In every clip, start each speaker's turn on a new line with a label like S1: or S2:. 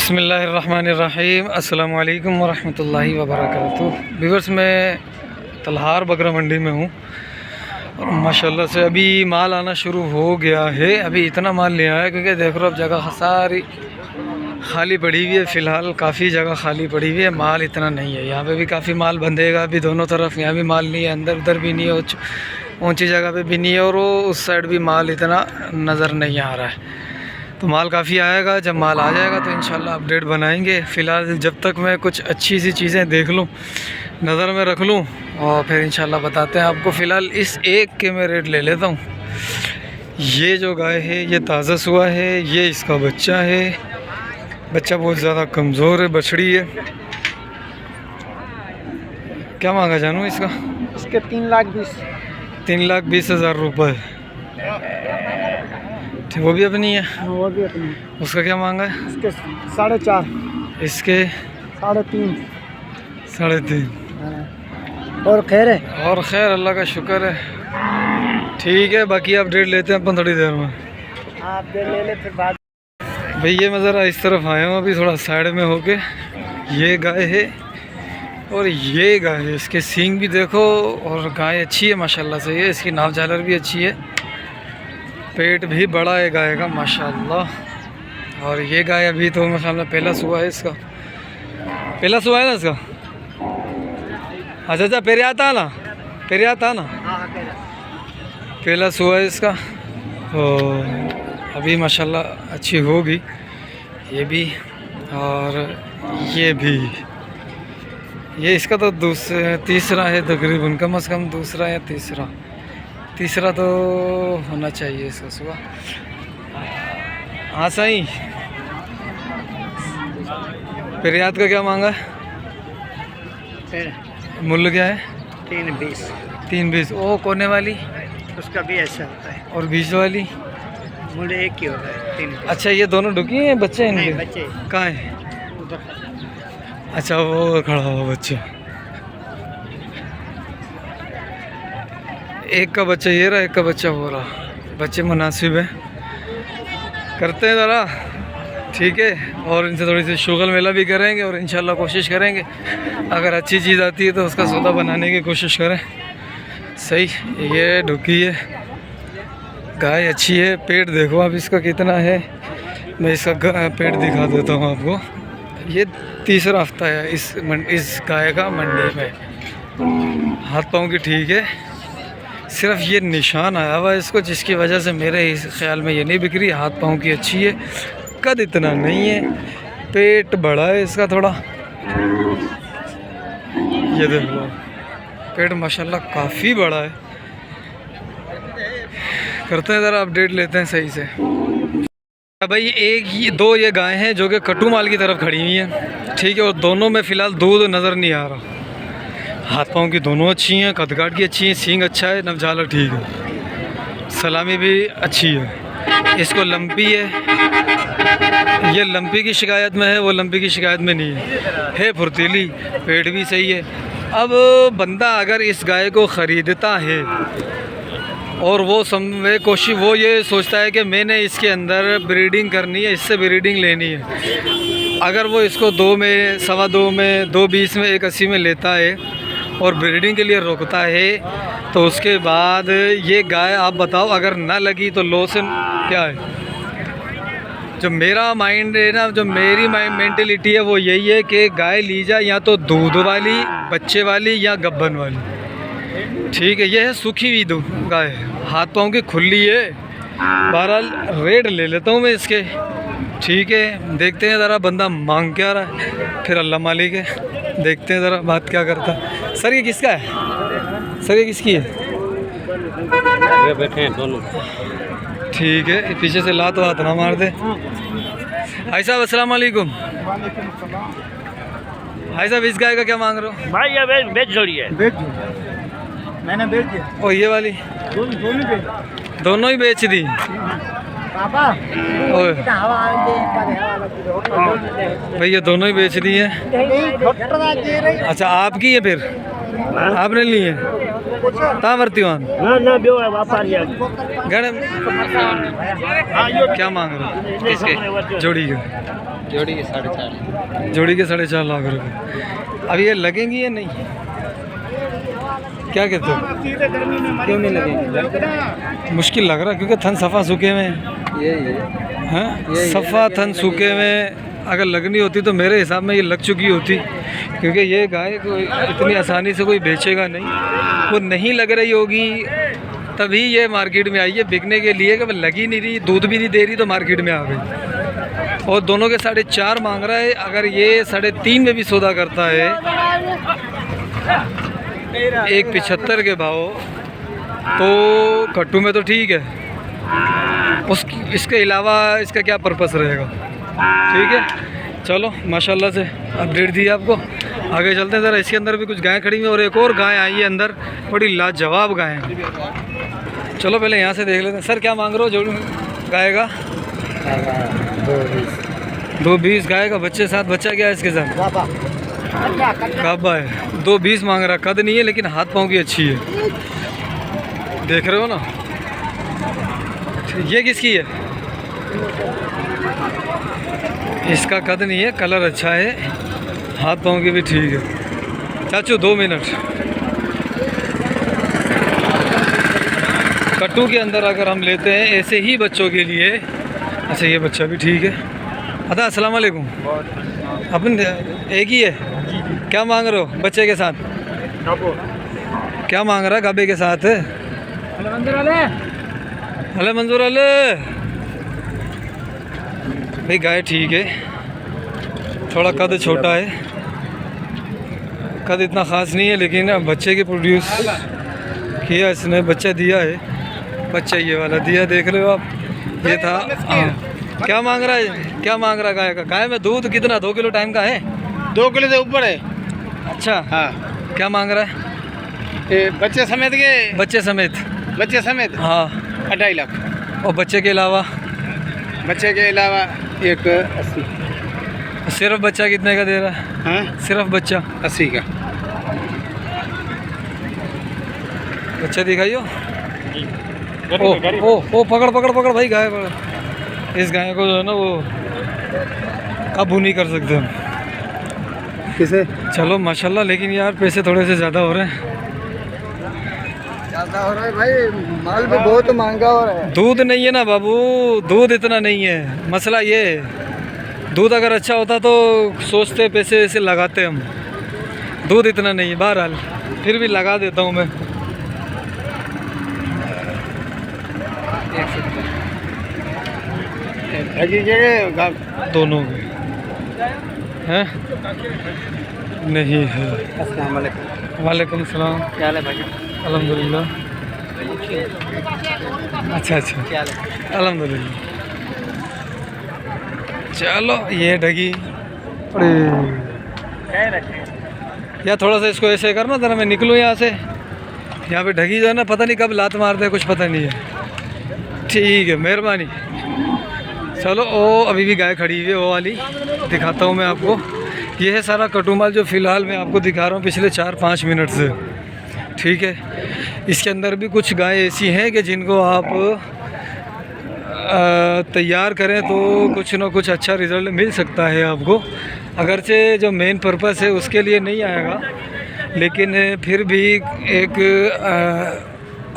S1: बिस्मिल्लाहिर्रहमानिर्रहीम अस्सलामु अलैकुम वरहमतुल्लाहि वबरकातुहू। व्यूअर्स, मैं तलहार बकरा मंडी में हूँ और माशाल्लाह से अभी माल आना शुरू हो गया है। अभी इतना माल नहीं आया क्योंकि देख रहे हो अब जगह सारी खाली पड़ी हुई है। फ़िलहाल काफ़ी जगह खाली पड़ी हुई है, माल इतना नहीं है। यहाँ पे भी काफ़ी माल बंधेगा अभी दोनों तरफ। यहाँ भी माल नहीं है, अंदर उधर भी नहीं है, ऊँची जगह पे भी नहीं है और वो उस साइड भी माल इतना नज़र नहीं आ रहा है। तो माल काफ़ी आएगा, जब माल आ जाएगा तो इंशाल्लाह अपडेट बनाएंगे। फ़िलहाल जब तक मैं कुछ अच्छी सी चीज़ें देख लूँ, नज़र में रख लूँ और फिर इंशाल्लाह बताते हैं आपको। फ़िलहाल इस एक के मैं रेट ले लेता हूँ। ये जो गाय है ये ताज़ा सुआ है, ये इसका बच्चा है। बच्चा बहुत ज़्यादा कमज़ोर है, बछड़ी है। क्या मांगा जानू इसका?
S2: इसके 3,20,000।
S1: 3,20,000 रुपये। वो भी अपनी है?
S2: वो भी अपनी है।
S1: उसका क्या मांगा है?
S2: इसके 4.5।
S1: इसके
S2: 3.5।
S1: 3.5।
S2: और खैर है?
S1: और खैर, अल्लाह का शुक्र है। ठीक है, बाकी अपडेट लेते हैं अपन थोड़ी देर में।
S2: आप ले ले फिर बाद।
S1: भैया मैं ज़रा इस तरफ आया हूँ अभी थोड़ा साइड में होके। ये गाय है और ये गाय है। इसके सींग भी देखो और गाय अच्छी है माशाल्लाह से। ये इसकी नाव झालर भी अच्छी है, पेट भी बड़ा है गाय का माशाल्लाह। और ये गाय अभी तो मेरे ख्याल में पहला सुआ है इसका। पहला सुआ है ना इसका? अच्छा, पेरे आता ना, पेरे आता ना, पहला सुआ है इसका। तो अभी माशाल्लाह अच्छी होगी ये भी और ये भी। ये इसका तो तीसरा है तकरीबन, कम से कम दूसरा या तीसरा तो होना चाहिए इसका सुबह। हाँ सही। पेरियात का क्या मांगा है? मूल्य क्या है?
S2: 3.20।
S1: 3.20। ओ कोने वाली
S2: उसका भी ऐसा होता है।
S1: और बीच वाली
S2: मूल्य एक ही होता है, 3।
S1: अच्छा, ये दोनों ढुकी हैं? बच्चे इनके?
S2: बच्चे
S1: कहाँ हैं? अच्छा, वो खड़ा हुआ बच्चा। एक का बच्चा ये रहा, एक का बच्चा वो रहा। बच्चे मुनासिब है, करते हैं ज़रा। ठीक है, और इनसे थोड़ी सी शुगल मेला भी करेंगे और इंशाल्लाह कोशिश करेंगे अगर अच्छी चीज़ आती है तो उसका सौदा बनाने की कोशिश करें। सही, ये ढुकी है गाय, अच्छी है। पेट देखो अब इसका कितना है, मैं इसका पेट दिखा देता हूँ आपको। ये तीसरा हफ्ता है इस गाय का मंडी में। हाथ पाँव की ठीक है, सिर्फ ये निशान आया हुआ है इसको, जिसकी वजह से मेरे ख्याल में ये नहीं बिक रही। हाथ पाँव की अच्छी है, कद इतना नहीं है, पेट बड़ा है इसका थोड़ा। ये देख लो, पेट माशाल्लाह काफ़ी बड़ा है। करते हैं ज़रा अपडेट लेते हैं सही से। भाई दो ये गाय हैं जो कि कट्टू माल की तरफ खड़ी हुई हैं, ठीक है। और दोनों में फ़िलहाल दूध नज़र नहीं आ रहा। हाथ पाँव की दोनों अच्छी हैं, कदकाठ की अच्छी हैं, सींग अच्छा है, नवजालर ठीक है, सलामी भी अच्छी है। इसको लंपी है, ये लंपी की शिकायत में है, वो लंपी की शिकायत में नहीं है फुर्तीली, पेट भी सही है। अब बंदा अगर इस गाय को ख़रीदता है और वो ये सोचता है कि मैंने इसके अंदर ब्रीडिंग करनी है, इससे ब्रीडिंग लेनी है। अगर वो इसको 2 में, 2.25 में, 2.20 में, 1.80 में लेता है और ब्रीडिंग के लिए रोकता है, तो उसके बाद ये गाय आप बताओ अगर ना लगी तो लॉस क्या है? जो मेरा माइंड है ना, जो मेरी मेंटेलिटी है वो यही है कि गाय ली जाए या तो दूध वाली, बच्चे वाली या गब्बन वाली। ठीक है, ये है सूखी हुई गाय, हाथ पाँव की खुली है। बहरहाल रेट ले लेता हूँ मैं इसके। ठीक है, देखते हैं ज़रा बंदा मांग क्या रहा है, फिर अल्लाह मालिक है, देखते हैं ज़रा बात क्या करता है। सर ये किसका है? सर ये किसकी है?
S2: ये बैठे हैं दोनों।
S1: ठीक है, पीछे से लात वात ना मार दे। भाई साहब अस्सलाम वालेकुम। भाई साहब इस गाय का क्या मांग रहे हो?
S2: भाई ये बेच जोड़ी है। मैंने बेच दिया।
S1: और ये वाली? दोनों ही बेच दी। भाई ये दोनों ही बेच दी है। अच्छा, आपकी है फिर? आपने ली है? कहाँ भरती हो? क्या मांग रहे हो? जोड़ी का
S2: जोड़ी के 4.5।
S1: जोड़ी के 4.5 लाख रुपए। अब ये लगेंगी या नहीं, क्या कहते हो?
S2: क्यों नहीं लगेंगे?
S1: मुश्किल लग रहा है क्योंकि थन सफ़ा सूखे में हैं।
S2: ये
S1: सफ़ा थन सूखे में अगर लगनी होती तो मेरे हिसाब में ये लग चुकी होती, क्योंकि ये गाय को इतनी आसानी से कोई बेचेगा नहीं। वो नहीं लग रही होगी तभी ये मार्केट में आई है बिकने के लिए, कि लगी नहीं रही, दूध भी नहीं दे रही तो मार्केट में आ गई। और दोनों के 4.5 मांग रहा है। अगर ये 3.5 में भी सौदा करता है 1.75 के भाव, तो कट्टू में तो ठीक है, इसके अलावा इसका क्या पर्पस रहेगा। ठीक है, चलो माशाल्लाह से अपडेट दी आपको। आगे चलते हैं ज़रा। इसके अंदर भी कुछ गाय खड़ी हुई और एक और गाय आई है अंदर, बड़ी लाजवाब गाय है। चलो पहले यहाँ से देख लेते हैं। सर क्या मांग रहे हो जोड़ी गाय का? 2.20 गाय का। बच्चे साथ, बच्चा क्या है इसके साथ? गाबा है। 2.20 मांग रहा। कद नहीं है लेकिन हाथ पाँव की अच्छी है, देख रहे हो ना। ये किसकी है? इसका कद नहीं है, कलर अच्छा है, हाथ पाँव की भी ठीक है। चाचू 2 मिनट। कट्टू के अंदर अगर हम लेते हैं ऐसे ही बच्चों के लिए, अच्छा ये बच्चा भी ठीक है। अदा अस्सलाम वालेकुम। अपन एक ही है? क्या मांग रहे हो बच्चे के साथ? क्या मांग रहा है गाबे के साथ? अले मंजूर अले भाई, गाय ठीक है, थोड़ा कद छोटा है, कद इतना ख़ास नहीं है, लेकिन बच्चे के प्रोड्यूस किया इसने, बच्चा दिया है। बच्चा ये वाला दिया, देख रहे हो आप। ये था। क्या मांग रहा है? क्या मांग रहा है गाय का? गाय में दूध कितना? 2 किलो टाइम का है?
S2: 2 किलो से ऊपर है।
S1: अच्छा
S2: हाँ।
S1: क्या मांग रहा है?
S2: बच्चे समेत के?
S1: बच्चे समेत।
S2: बच्चे समेत
S1: हाँ
S2: 2.5 लाख।
S1: और बच्चे के अलावा?
S2: बच्चे के अलावा 1.80।
S1: सिर्फ बच्चा कितने का दे रहा है?
S2: हाँ,
S1: सिर्फ बच्चा
S2: 80 का।
S1: बच्चा दिखाइयो। ओ पकड़ पकड़ पकड़ भाई, गाय पकड़। इस गाय को जो है ना वो काबू नहीं कर सकते हम।
S2: किसे?
S1: चलो माशाल्लाह, लेकिन यार पैसे थोड़े से ज़्यादा हो रहे हैं।
S2: ज़्यादा हो रहा है भाई, माल भी बहुत महंगा हो रहा है।
S1: दूध नहीं है ना बाबू, दूध इतना नहीं है। मसला ये है, दूध अगर अच्छा होता तो सोचते पैसे वैसे लगाते हम। दूध इतना नहीं है, बहरहाल फिर भी लगा देता हूँ मैं। दोनों हैं नहीं है।
S2: अस्सलाम वालेकुम।
S1: वालेकुम सलाम।
S2: क्या हाल है भाई?
S1: अल्हम्दुलिल्लाह। अच्छा अच्छा,
S2: क्या हाल है?
S1: अल्हम्दुलिल्लाह। चलो ये ढगी। अरे यार थोड़ा सा इसको ऐसे करना जरा, मैं निकलूँ यहाँ से। यहाँ पे ढगी जो है ना, पता नहीं कब लात मारते हैं, कुछ पता नहीं है। ठीक है, मेहरबानी। चलो ओ अभी भी गाय खड़ी हुई है, वो वाली दिखाता हूँ मैं आपको। ये है सारा कटुमाल जो फ़िलहाल मैं आपको दिखा रहा हूँ पिछले 4-5 मिनट से। ठीक है, इसके अंदर भी कुछ गाय ऐसी हैं कि जिनको आप तैयार करें तो कुछ ना कुछ अच्छा रिज़ल्ट मिल सकता है आपको। अगरचे जो मेन पर्पस है उसके लिए नहीं आएगा, लेकिन फिर भी एक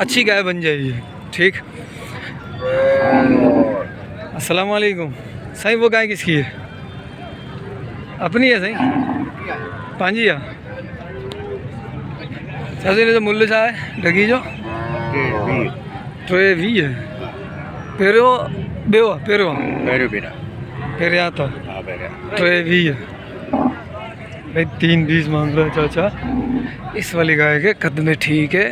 S1: अच्छी गाय बन जाएगी। ठीक। अस्सलाम वालेकुम। सही वो गाय किसकी है? अपनी है सही? पांजिया चाची ने जो मूल्य सा है ढगी जो ट्रे भी है। पेरो बेवा पेरो पेरे आता ट्रे भी है भाई। 3.20 मांग रहा है चाचा। इस वाली गाय के कद में ठीक है,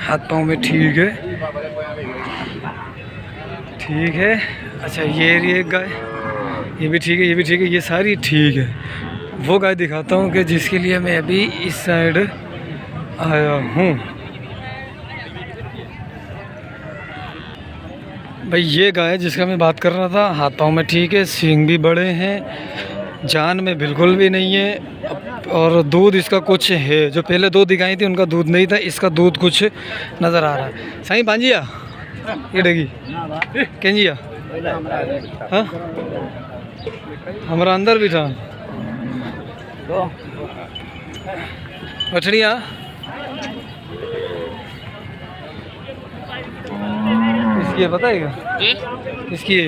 S1: हाथ पाँव में ठीक है। ठीक है। अच्छा ये एक गाय, ये भी ठीक है, ये भी ठीक है, ये सारी ठीक है। वो गाय दिखाता हूँ कि जिसके लिए मैं अभी इस साइड आया हूँ। भाई ये गाय जिसका मैं बात कर रहा था, हाथ पाँव में ठीक है, सींग भी बड़े हैं, जान में बिल्कुल भी नहीं है। और दूध इसका कुछ है, जो पहले 2 दिखाई थी उनका दूध नहीं था, इसका दूध कुछ नज़र आ रहा है। साईं पांजिया ये डगी केंजिया। हाँ हमारा अंदर भी था
S2: तो
S1: मछलियाँ इसकी है पता है क्या इसकी है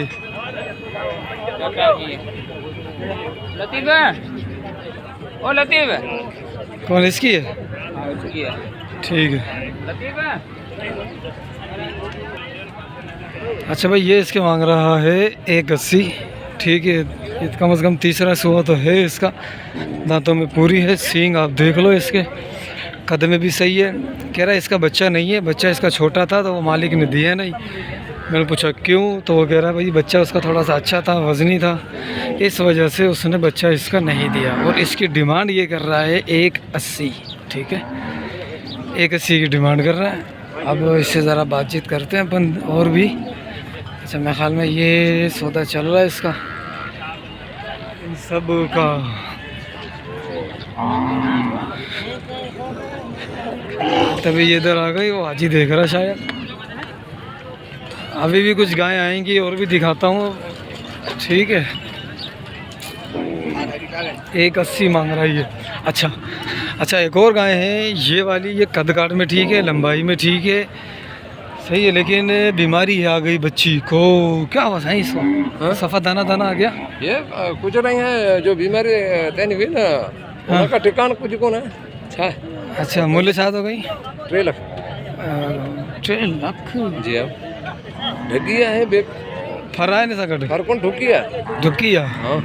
S2: लतीफ़ है ओ लतीफ़ है
S1: कौन इसकी है
S2: उसकी है
S1: ठीक है
S2: लतीफ़ है
S1: अच्छा भाई ये इसके मांग रहा है 180 ठीक है ये कम से कम तीसरा सुआ तो है इसका दांतों में पूरी है सींग आप देख लो इसके कद में भी सही है कह रहा है इसका बच्चा नहीं है बच्चा इसका छोटा था तो वो मालिक ने दिया नहीं मैंने पूछा क्यों तो वो कह रहा है भाई बच्चा उसका थोड़ा सा अच्छा था वज़नी था इस वजह से उसने बच्चा इसका नहीं दिया और इसकी डिमांड ये कर रहा है 180 ठीक है 180 की डिमांड कर रहा है अब इससे ज़रा बातचीत करते हैं अपन और भी अच्छा मेरे ख्याल में ये सौदा चल रहा है इसका इन सब का तभी ये इधर आ गई वो आज ही देख रहा शायद अभी भी कुछ गायें आएंगी और भी दिखाता हूँ ठीक है 180 मांग रहा है ये अच्छा एक और गाय है ये वाली ये कद काट में ठीक है लंबाई में ठीक है सही है लेकिन बीमारी है आ गई बच्ची को क्या हुआ है इसको सफ़ा दाना आ गया
S3: ये कुछ नहीं है जो बीमारी तैन हुई ना उनका ठिकाना कुछ कौन है
S1: अच्छा मूल्य छात हो गई
S3: 3 लाख
S1: 3 लाख
S3: जी अब ढगिया है बेक
S1: फरा है नहीं सकट
S3: हर कौन ठुकिया
S1: ढुकिया
S3: हाँ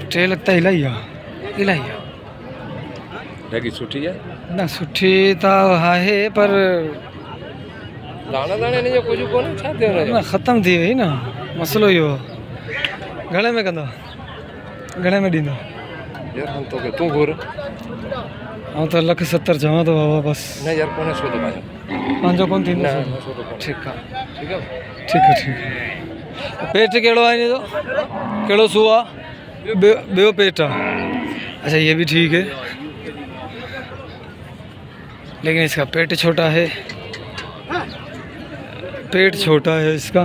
S1: 3 लगता इलाइया
S3: ढगी सुठी है
S1: ना सुठी तो है पर
S3: दाना दाने नहीं कुछ कौन है छा देना
S1: ना ख़त्म थी वही ना मसलो यो घणे में कंदा घणे में ॾींदा
S3: यार हम तो के तू घुर
S1: हाँ तो 170 चवां तो बाबा बस
S3: नहीं यार कौन है सो तो भाई
S1: पंहिंजो कोन थींदो
S3: ना सो तो
S1: ठीकु आहे
S3: ठीक है
S1: ठीक है पेट कहिड़ो आहे हिन जो कहिड़ो सूओ आहे ॿियो पेट आहे अच्छा ये भी ठीक है लेकिन इसका पेट छोटा है इसका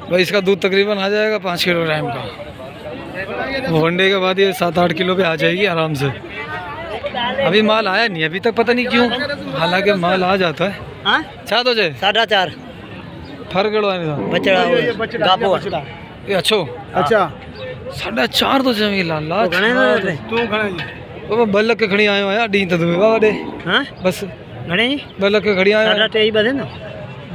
S1: भाई इसका दूध तकरीबन आ जाएगा 5 किलो टाइम का वनडे के बाद ये 7-8 किलो पे आ जाएगी आराम से अभी माल आया नहीं अभी तक पता नहीं क्यों हालांकि माल आ जाता है छा तो जाए
S2: 4.5
S1: फर कहिड़ो आहे
S2: बचड़ा गापो
S1: ये अच्छो
S2: अच्छा
S1: 4.5 तो चवी लाला
S2: तू घणे
S1: बाबा 2 लख खणी आयो आहियां ॾींहं त दुबे बाबा ॾे
S2: हां
S1: बस
S2: घणे
S1: 2 लख खणी आयो आहियां
S2: 3.5 बधे ना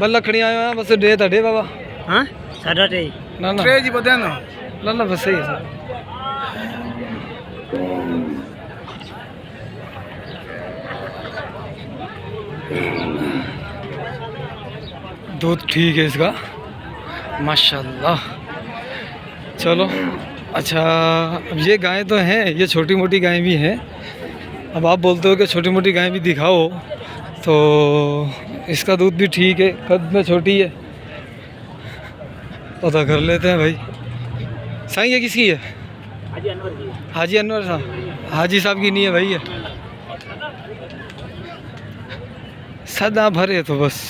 S1: 2 लख खणी आयो आहियां बस ॾे त ॾे बाबा
S2: हां 3.5
S1: ना
S2: 3 जी बधे ना
S1: ना बस सही है दूध ठीक है इसका माशाल्लाह चलो अच्छा अब ये गायें तो हैं ये छोटी मोटी गायें भी हैं अब आप बोलते हो कि छोटी मोटी गायें भी दिखाओ तो इसका दूध भी ठीक है कद में छोटी है पता कर लेते हैं भाई साईं ये किसकी है हाजी अनवर साहब हाजी साहब की नहीं है भाई ये सदा भरे तो बस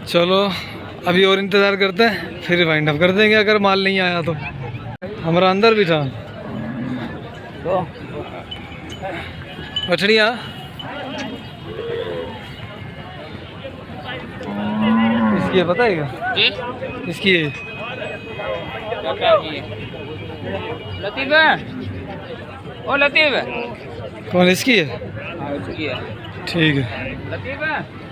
S1: चलो अभी और इंतज़ार करते हैं फिर वाइंड अप कर देंगे अगर माल नहीं आया तो हमारा अंदर भी था
S2: तो
S1: मछलियाँ इसकी है पता है क्या इसकी है
S2: लतीफ़ है ओ लतीफ़ है
S1: कौन इसकी है
S2: उसकी है
S1: ठीक है
S2: लतीफ़ है